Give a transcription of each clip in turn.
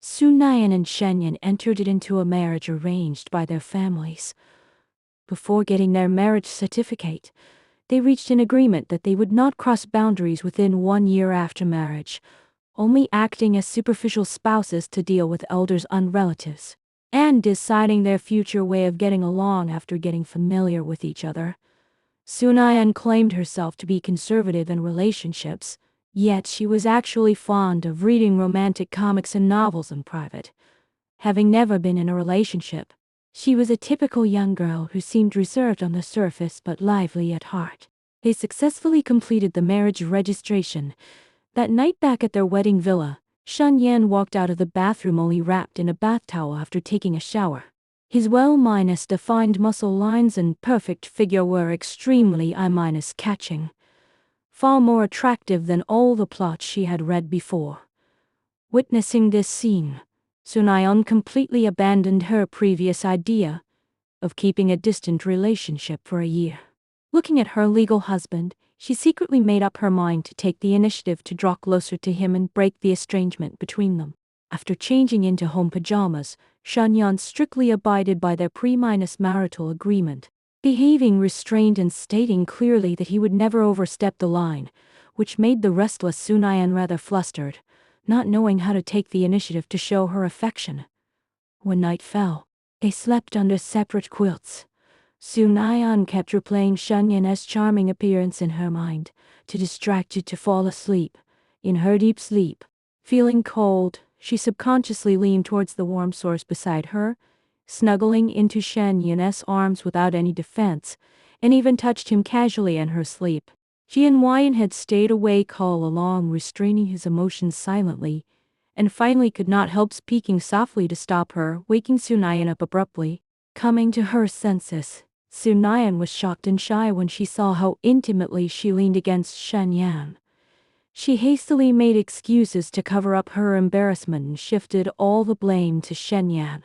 Sunayan and Shenyan entered it into a marriage arranged by their families. Before getting their marriage certificate, they reached an agreement that they would not cross boundaries within 1 year after marriage, only acting as superficial spouses to deal with elders and relatives, and deciding their future way of getting along after getting familiar with each other. Sunayan claimed herself to be conservative in relationships, yet she was actually fond of reading romantic comics and novels in private. Having never been in a relationship, she was a typical young girl who seemed reserved on the surface but lively at heart. They successfully completed the marriage registration. That night back at their wedding villa, Shenyan walked out of the bathroom only wrapped in a bath towel after taking a shower. His well-defined muscle lines and perfect figure were extremely catching, far more attractive than all the plots she had read before. Witnessing this scene, Sunayan completely abandoned her previous idea of keeping a distant relationship for a year. Looking at her legal husband, she secretly made up her mind to take the initiative to draw closer to him and break the estrangement between them. After changing into home pajamas, Shenyan strictly abided by their pre-marital agreement, behaving restrained and stating clearly that he would never overstep the line, which made the restless Sunayan rather flustered, not knowing how to take the initiative to show her affection. When night fell, they slept under separate quilts. Sunayan kept replaying Shenyan's charming appearance in her mind, to distract her to fall asleep. In her deep sleep, feeling cold, she subconsciously leaned towards the warm source beside her, snuggling into Shenyan's arms without any defense, and even touched him casually in her sleep. Shenyan had stayed awake all along, restraining his emotions silently, and finally could not help speaking softly to stop her, waking Sunayan up abruptly. Coming to her senses, Sunayan was shocked and shy when she saw how intimately she leaned against Shenyan. She hastily made excuses to cover up her embarrassment and shifted all the blame to Shenyan.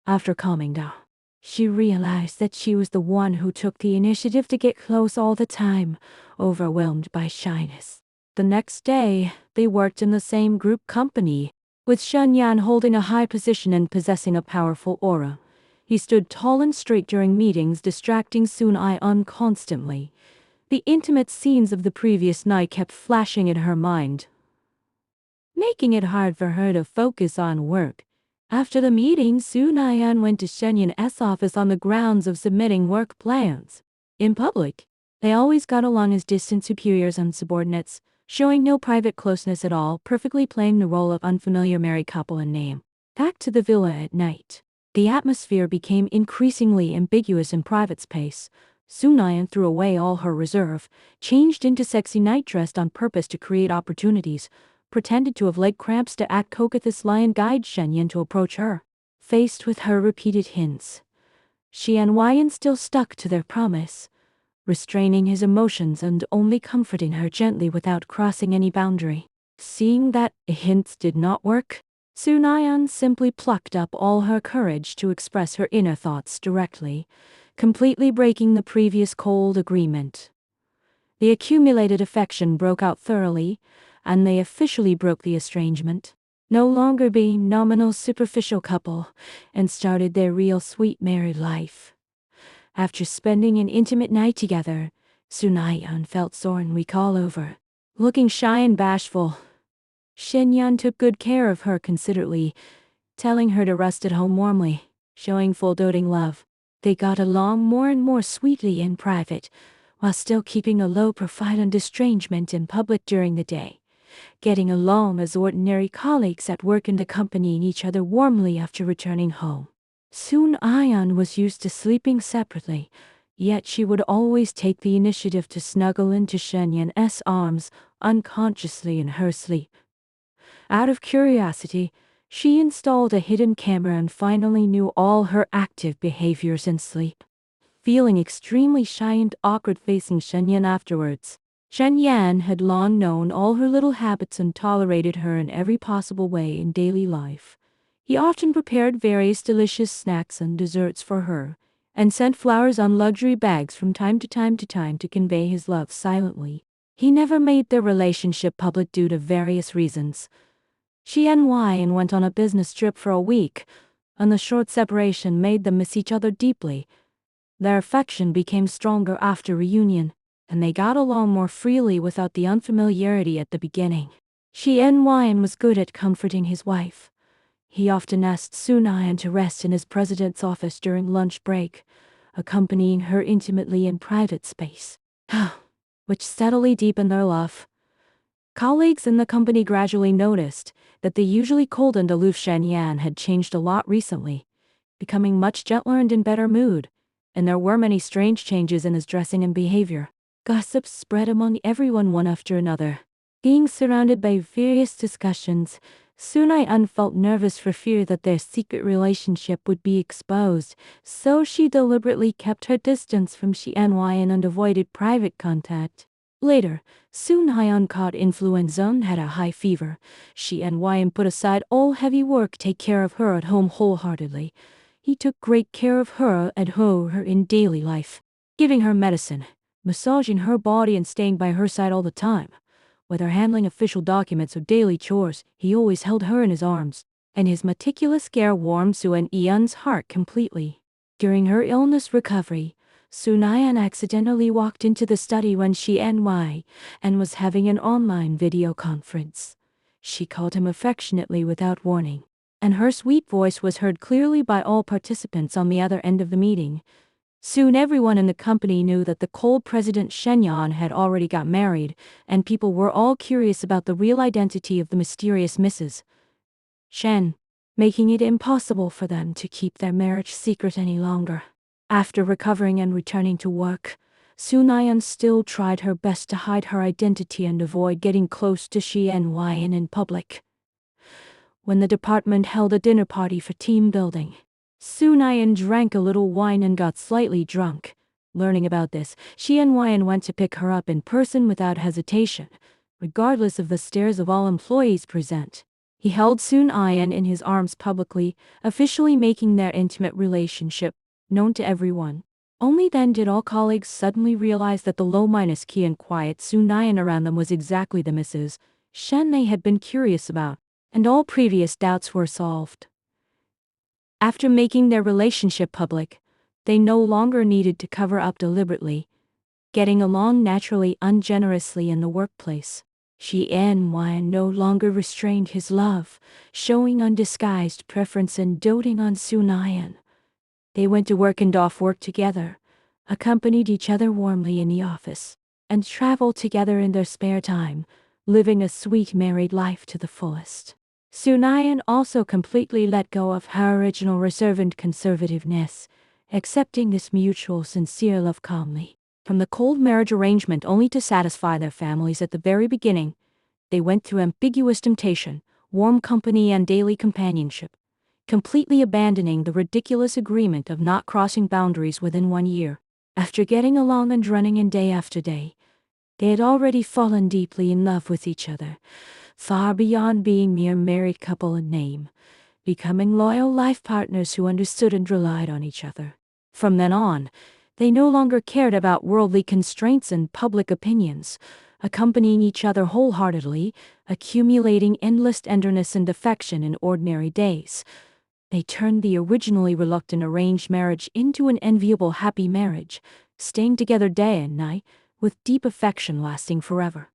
After calming down, she realized that she was the one who took the initiative to get close all the time, overwhelmed by shyness. The next day, they worked in the same group company, with Shenyan holding a high position and possessing a powerful aura. He stood tall and straight during meetings, distracting Sunayan constantly. The intimate scenes of the previous night kept flashing in her mind, making it hard for her to focus on work. After the meeting, Sunayan went to Shenyan's office on the grounds of submitting work plans. In public, they always got along as distant superiors and subordinates, showing no private closeness at all, perfectly playing the role of unfamiliar married couple in name. Back to the villa at night, the atmosphere became increasingly ambiguous in private space. Sunayan threw away all her reserve, changed into sexy nightdress on purpose to create opportunities, pretended to have leg cramps to act coquettish and guide Shenyan to approach her. Faced with her repeated hints, Shenyan still stuck to their promise, restraining his emotions and only comforting her gently without crossing any boundary. Seeing that hints did not work, Sunayan simply plucked up all her courage to express her inner thoughts directly, completely breaking the previous cold agreement. The accumulated affection broke out thoroughly, and they officially broke the estrangement, no longer being nominal superficial couple, and started their real sweet married life. After spending an intimate night together, Sunayan felt sore and weak all over. Looking shy and bashful, Shenyan took good care of her considerately, telling her to rest at home warmly, showing full doting love. They got along more and more sweetly in private, while still keeping a low profile and estrangement in public during the day, getting along as ordinary colleagues at work and accompanying each other warmly after returning home. Sunayan was used to sleeping separately, yet she would always take the initiative to snuggle into Shenyan's arms unconsciously in her sleep. Out of curiosity, she installed a hidden camera and finally knew all her active behaviors in sleep. Feeling extremely shy and awkward facing Shenyan afterwards, Shenyan had long known all her little habits and tolerated her in every possible way in daily life. He often prepared various delicious snacks and desserts for her, and sent flowers on luxury bags from time to time to convey his love silently. He never made their relationship public due to various reasons. She and Ryan went on a business trip for a week, and the short separation made them miss each other deeply. Their affection became stronger after reunion, and they got along more freely without the unfamiliarity at the beginning. She and Ryan was good at comforting his wife. He often asked Sunayan to rest in his president's office during lunch break, accompanying her intimately in private space, which steadily deepened their love. Colleagues in the company gradually noticed that the usually cold and aloof Shen Yan had changed a lot recently, becoming much gentler and in better mood, and there were many strange changes in his dressing and behavior. Gossips spread among everyone one after another. Being surrounded by various discussions, Sunayan felt nervous for fear that their secret relationship would be exposed, so she deliberately kept her distance from Xianhuayan and avoided private contact. Later, Sunayan caught influenza and had a high fever. Xianhuayan put aside all heavy work to take care of her at home wholeheartedly. He took great care of her and her in daily life, giving her medicine, massaging her body and staying by her side all the time. Whether handling official documents or daily chores, he always held her in his arms, and his meticulous care warmed Sunayan's heart completely. During her illness recovery, Sunayan accidentally walked into the study when she and was having an online video conference. She called him affectionately without warning, and her sweet voice was heard clearly by all participants on the other end of the meeting. Soon everyone in the company knew that the cold President Shenyan had already got married, and people were all curious about the real identity of the mysterious Mrs. Shen, making it impossible for them to keep their marriage secret any longer. After recovering and returning to work, Sunayan still tried her best to hide her identity and avoid getting close to Shi and Ryan in public. When the department held a dinner party for team building, Sunayan drank a little wine and got slightly drunk. Learning about this, Shi and Ryan went to pick her up in person without hesitation, regardless of the stares of all employees present. He held Sunayan in his arms publicly, officially making their intimate relationship known to everyone. Only then did all colleagues suddenly realize that the low-key and quiet Sunayan around them was exactly the Mrs. Shen they had been curious about, and all previous doubts were solved. After making their relationship public, they no longer needed to cover up deliberately, getting along naturally ungenerously in the workplace. Shi and Ryan no longer restrained his love, showing undisguised preference and doting on Sunayan. They went to work and off work together, accompanied each other warmly in the office, and traveled together in their spare time, living a sweet married life to the fullest. Sunayan also completely let go of her original reserve and conservativeness, accepting this mutual sincere love calmly. From the cold marriage arrangement only to satisfy their families at the very beginning, they went through ambiguous temptation, warm company and daily companionship, completely abandoning the ridiculous agreement of not crossing boundaries within 1 year. After getting along and running in day after day, they had already fallen deeply in love with each other, far beyond being mere married couple in name, becoming loyal life partners who understood and relied on each other. From then on, they no longer cared about worldly constraints and public opinions, accompanying each other wholeheartedly, accumulating endless tenderness and affection in ordinary days. They turned the originally reluctant arranged marriage into an enviable happy marriage, staying together day and night, with deep affection lasting forever.